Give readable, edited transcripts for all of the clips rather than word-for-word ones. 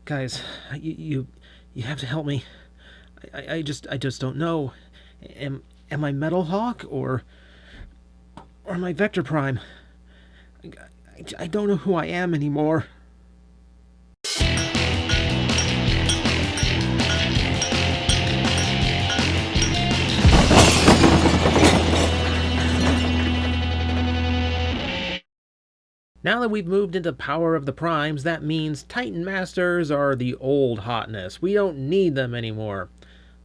Guys, you have to help me. I just don't know. Am I Metal Hawk or am I Vector Prime? I don't know who I am anymore. Now that we've moved into Power of the Primes, that means Titan Masters are the old hotness. We don't need them anymore.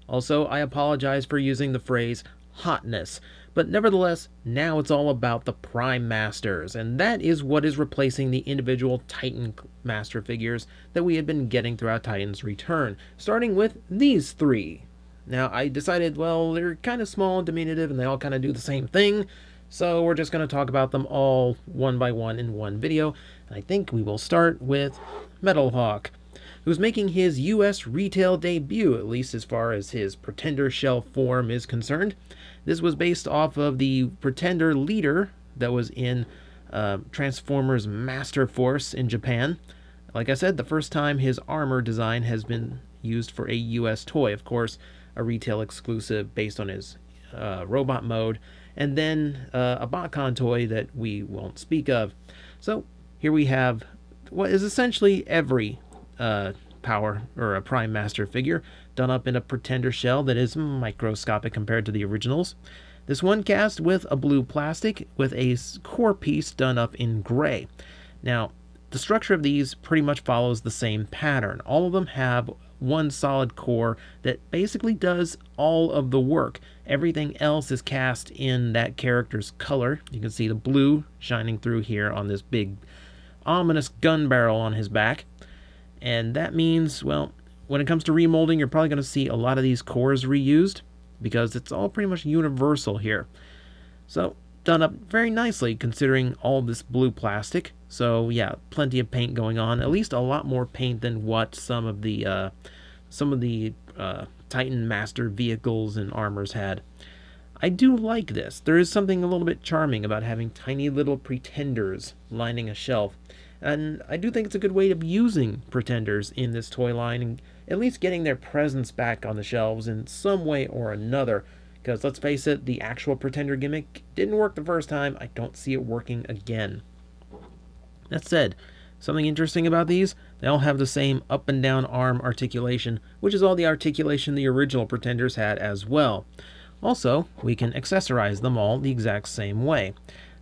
Also, I apologize for using the phrase hotness, but nevertheless, now it's all about the Prime Masters, and that is what is replacing the individual Titan Master figures that we had been getting throughout Titan's Return, starting with these three. Now, I decided, well, they're kind of small and diminutive, and they all kind of do the same thing, so we're just going to talk about them all one by one in one video. And I think we will start with Metal Hawk, who's making his US retail debut, at least as far as his Pretender shell form is concerned. This was based off of the Pretender leader that was in Transformers Master Force in Japan. Like I said, the first time his armor design has been used for a US toy, of course, a retail exclusive based on his robot mode, and then a BotCon toy that we won't speak of. So here we have what is essentially every Power or a Prime Master figure done up in a Pretender shell that is microscopic compared to the originals. This one cast with a blue plastic with a core piece done up in gray. Now, the structure of these pretty much follows the same pattern. All of them have one solid core that basically does all of the work. Everything else is cast in that character's color. You can see the blue shining through here on this big ominous gun barrel on his back. And that means, well, when it comes to remolding, you're probably going to see a lot of these cores reused because it's all pretty much universal here. So, done up very nicely considering all this blue plastic. So yeah, plenty of paint going on. At least a lot more paint than what some of the Titan Master vehicles and armors had. I do like this. There is something a little bit charming about having tiny little Pretenders lining a shelf. And I do think it's a good way of using Pretenders in this toy line and at least getting their presence back on the shelves in some way or another. Because let's face it, the actual Pretender gimmick didn't work the first time. I don't see it working again. That said, something interesting about these, they all have the same up and down arm articulation, which is all the articulation the original Pretenders had as well. Also, we can accessorize them all the exact same way.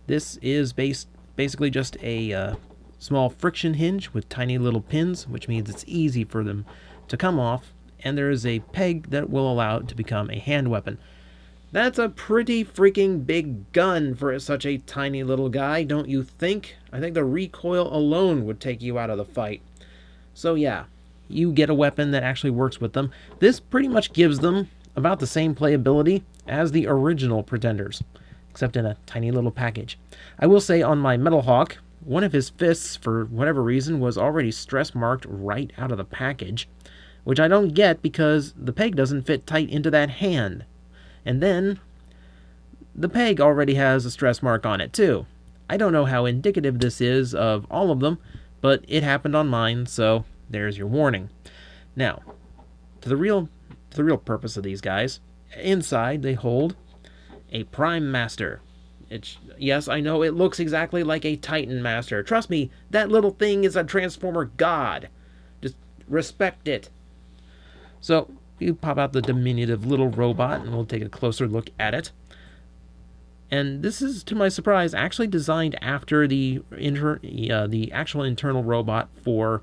This is basically just a small friction hinge with tiny little pins, which means it's easy for them to come off, and there is a peg that will allow it to become a hand weapon. That's a pretty freaking big gun for such a tiny little guy, don't you think? I think the recoil alone would take you out of the fight. So yeah, you get a weapon that actually works with them. This pretty much gives them about the same playability as the original Pretenders, except in a tiny little package. I will say on my Metal Hawk, one of his fists, for whatever reason, was already stress marked right out of the package, which I don't get because the peg doesn't fit tight into that hand. And then, the peg already has a stress mark on it too. I don't know how indicative this is of all of them, but it happened on mine, so there's your warning. Now, to the real purpose of these guys, inside they hold a Prime Master. Yes, I know it looks exactly like a Titan Master. Trust me, that little thing is a Transformer god. Just respect it. So, you pop out the diminutive little robot, and we'll take a closer look at it. And this is, to my surprise, actually designed after the actual internal robot for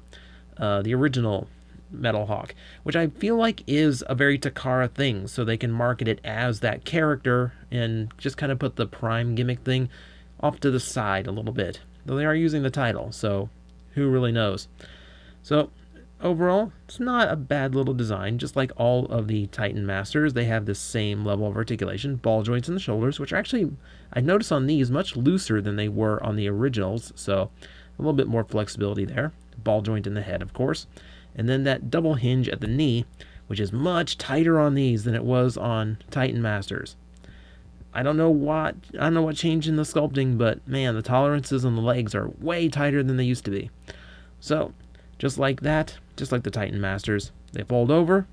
the original Metal Hawk, which I feel like is a very Takara thing, so they can market it as that character and just kind of put the Prime gimmick thing off to the side a little bit. Though they are using the title, so who really knows? So, overall, it's not a bad little design. Just like all of the Titan Masters, they have this same level of articulation, ball joints in the shoulders, which are actually, I noticed on these, much looser than they were on the originals, so a little bit more flexibility there. Ball joint in the head, of course. And then that double hinge at the knee, which is much tighter on these than it was on Titan Masters. I don't know what changed in the sculpting, but man, the tolerances on the legs are way tighter than they used to be. So, just like that, just like the Titan Masters. They fold over,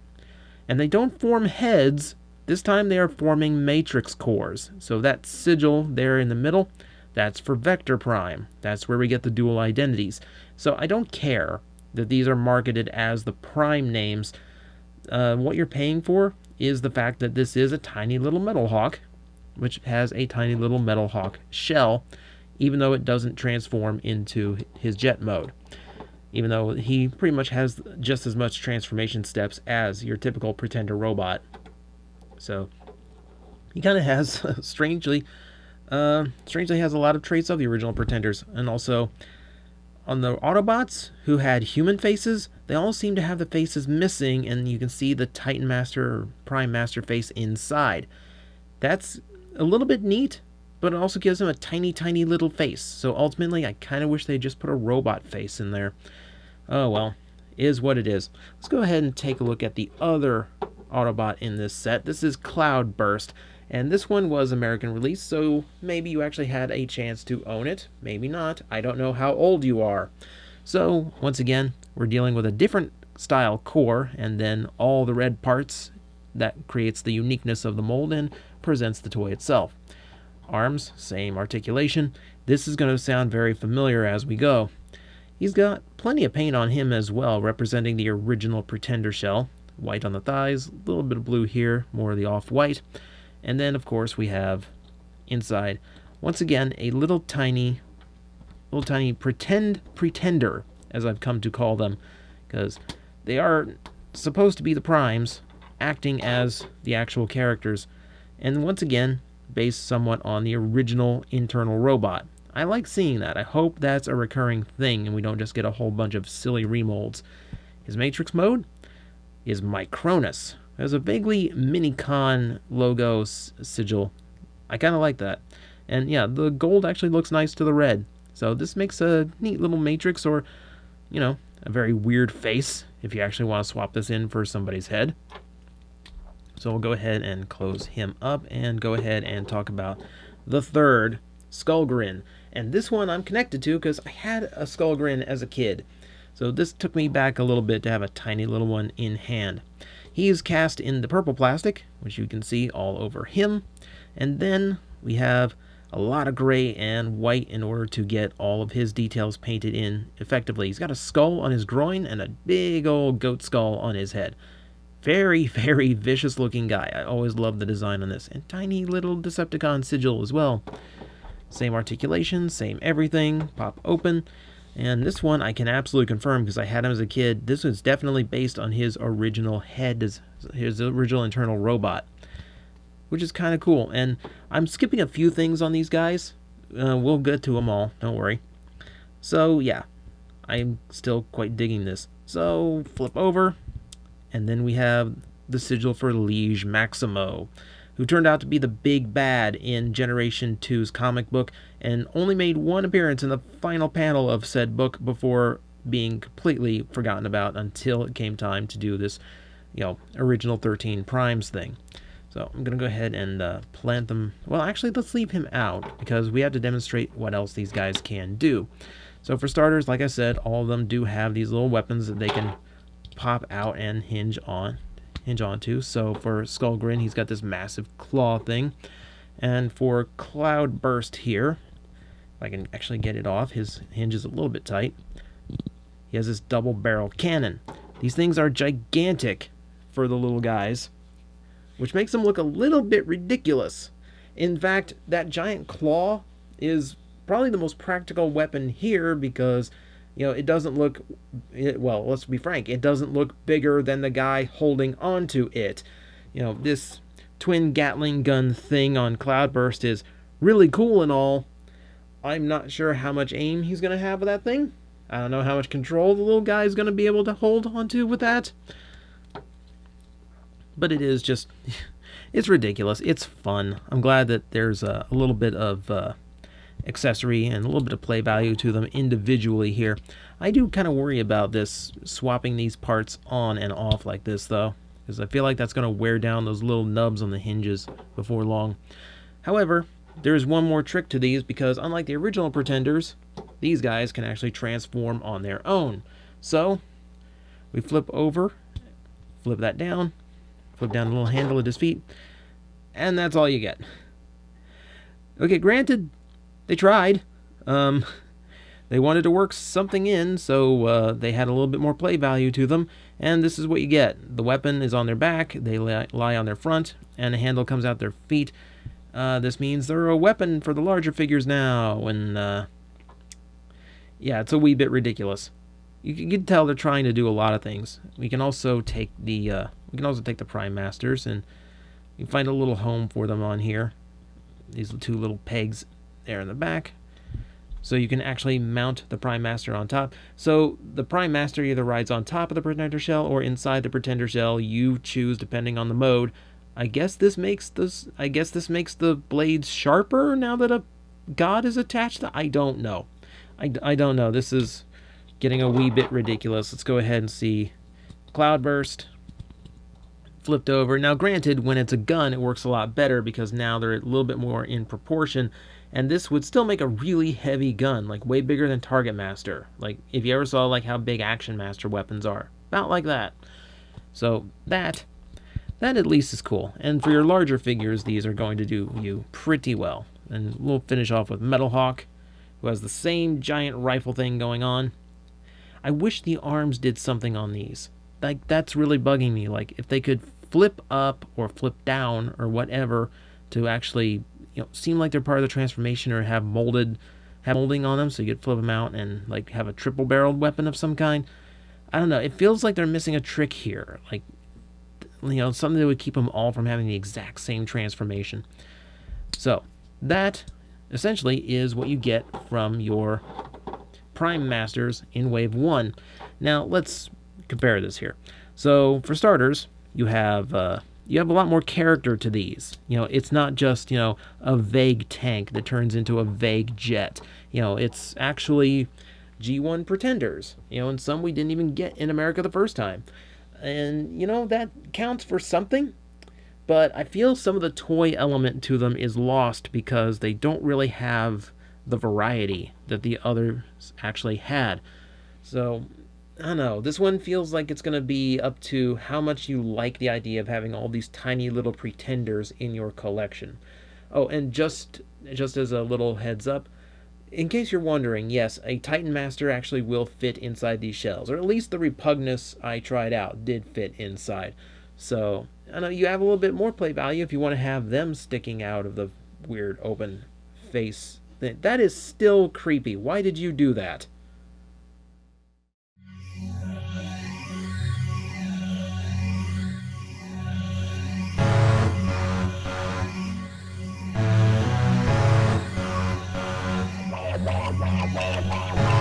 and they don't form heads. This time they are forming matrix cores. So that sigil there in the middle, that's for Vector Prime. That's where we get the dual identities. So I don't care that these are marketed as the Prime names. What you're paying for is the fact that this is a tiny little Metal Hawk, which has a tiny little Metal Hawk shell, even though it doesn't transform into his jet mode. Even though he pretty much has just as much transformation steps as your typical Pretender robot. So he kind of has, strangely has a lot of traits of the original Pretenders. And also, on the Autobots who had human faces, they all seem to have the faces missing, and you can see the Titan Master or Prime Master face inside. That's a little bit neat, but it also gives him a tiny, tiny little face. So ultimately, I kind of wish they just put a robot face in there. Oh well, is what it is. Let's go ahead and take a look at the other Autobot in this set. This is Cloudburst, and this one was American release, so maybe you actually had a chance to own it. Maybe not. I don't know how old you are. So, once again, we're dealing with a different style core, and then all the red parts that creates the uniqueness of the mold and presents the toy itself. Arms, same articulation. This is going to sound very familiar as we go. He's got plenty of paint on him as well, representing the original Pretender shell. White on the thighs, a little bit of blue here, more of the off-white. And then, of course, we have inside, once again, a little tiny Pretender, as I've come to call them, because they are supposed to be the primes, acting as the actual characters, and once again, based somewhat on the original internal robot. I like seeing that. I hope that's a recurring thing and we don't just get a whole bunch of silly remolds. His Matrix mode is Micronus. There's a vaguely Minicon logo sigil. I kind of like that. And yeah, the gold actually looks nice to the red. So this makes a neat little Matrix, or, you know, a very weird face if you actually want to swap this in for somebody's head. So we'll go ahead and close him up and go ahead and talk about the third Skull Grin. And this one I'm connected to because I had a Skull Grin as a kid. So this took me back a little bit to have a tiny little one in hand. He is cast in the purple plastic, which you can see all over him. And then we have a lot of gray and white in order to get all of his details painted in effectively. He's got a skull on his groin and a big old goat skull on his head. Very, very vicious looking guy. I always love the design on this. And tiny little Decepticon sigil as well. Same articulation, same everything. Pop open. And this one I can absolutely confirm because I had him as a kid. This was definitely based on his original head, his original internal robot, which is kind of cool. And I'm skipping a few things on these guys. We'll get to them all, don't worry. So yeah, I'm still quite digging this. So flip over, and then we have the sigil for Liege Maximo, who turned out to be the big bad in Generation 2's comic book and only made one appearance in the final panel of said book before being completely forgotten about until it came time to do this, original 13 Primes thing. So I'm going to go ahead and plant them. Well, actually, let's leave him out because we have to demonstrate what else these guys can do. So for starters, like I said, all of them do have these little weapons that they can pop out and hinge onto. So for Skull Grin, he's got this massive claw thing. And for Cloudburst here, if I can actually get it off, his hinge is a little bit tight. He has this double barrel cannon. These things are gigantic for the little guys, which makes them look a little bit ridiculous. In fact, that giant claw is probably the most practical weapon here because, it doesn't look, well, let's be frank, it doesn't look bigger than the guy holding onto it. This twin Gatling gun thing on Cloudburst is really cool and all. I'm not sure how much aim he's going to have with that thing. I don't know how much control the little guy is going to be able to hold onto with that. But it is just, it's ridiculous. It's fun. I'm glad that there's a little bit of accessory and a little bit of play value to them individually here. I do kind of worry about this, swapping these parts on and off like this, though, because I feel like that's going to wear down those little nubs on the hinges before long. However, there's one more trick to these because unlike the original Pretenders, these guys can actually transform on their own. So, We flip over, flip that down, flip down the little handle at his feet, and that's all you get. Okay, granted, they tried. They wanted to work something in, so they had a little bit more play value to them, and this is what you get. The weapon is on their back, they lie on their front, and the handle comes out their feet. This means they're a weapon for the larger figures now, and yeah, it's a wee bit ridiculous. You can tell they're trying to do a lot of things. We can also take the Prime Masters, and you can find a little home for them on here. These two little pegs there in the back. So you can actually mount the Prime Master on top. So the Prime Master either rides on top of the Pretender shell or inside the Pretender shell. You choose depending on the mode. I guess this makes the blades sharper now that a god is attached. I don't know. I don't know. This is getting a wee bit ridiculous. Let's go ahead and see Cloudburst flipped over. Now granted, when it's a gun, it works a lot better because now they're a little bit more in proportion. And this would still make a really heavy gun, like way bigger than Target Master. Like if you ever saw like how big Action Master weapons are, about like that. So that at least is cool. And for your larger figures, these are going to do you pretty well. And we'll finish off with Metal Hawk, who has the same giant rifle thing going on. I wish the arms did something on these. Like that's really bugging me. Like if they could flip up or flip down or whatever to actually seem like they're part of the transformation or have molding on them, so you could flip them out and like have a triple-barreled weapon of some kind. I don't know. It feels like they're missing a trick here. Like, something that would keep them all from having the exact same transformation. So that essentially is what you get from your Prime Masters in Wave 1. Now let's compare this here. So for starters, you have a lot more character to these. It's not just, a vague tank that turns into a vague jet. It's actually G1 Pretenders. And some we didn't even get in America the first time. And, that counts for something. But I feel some of the toy element to them is lost because they don't really have the variety that the others actually had. So I don't know. This one feels like it's going to be up to how much you like the idea of having all these tiny little Pretenders in your collection. Oh, and just as a little heads up, in case you're wondering, yes, a Titan Master actually will fit inside these shells, or at least the Repugnus I tried out did fit inside. So, I know you have a little bit more play value if you want to have them sticking out of the weird open face. That is still creepy. Why did you do that? Wow.